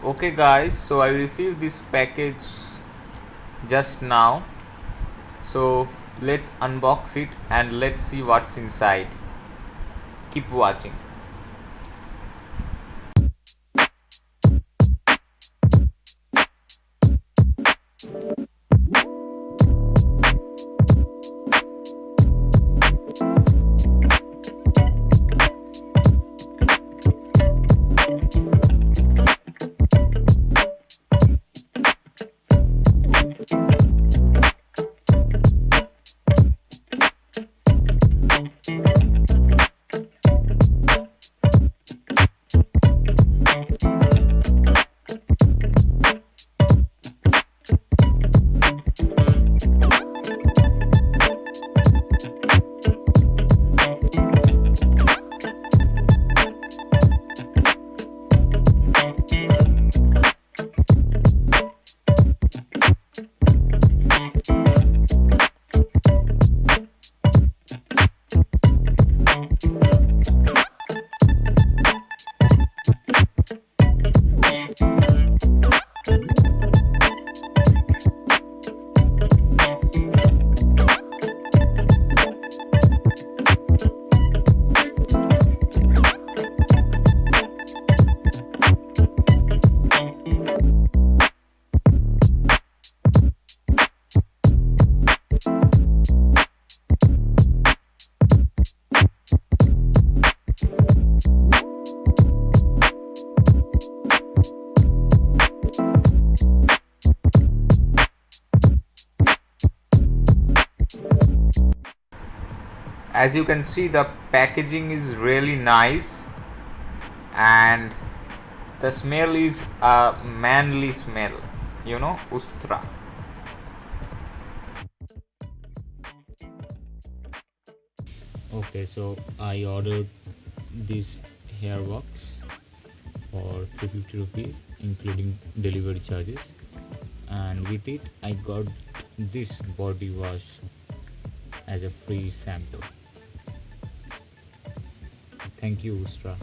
Okay guys, so I received this package just now, so let's unbox it and let's see what's inside. Keep watching. As you can see, the packaging is really nice and the smell is a manly smell, Ustra. Okay, so I ordered this hair wax for 350 rupees including delivery charges, and with it I got this body wash as a free sample. Thank you, Ustra.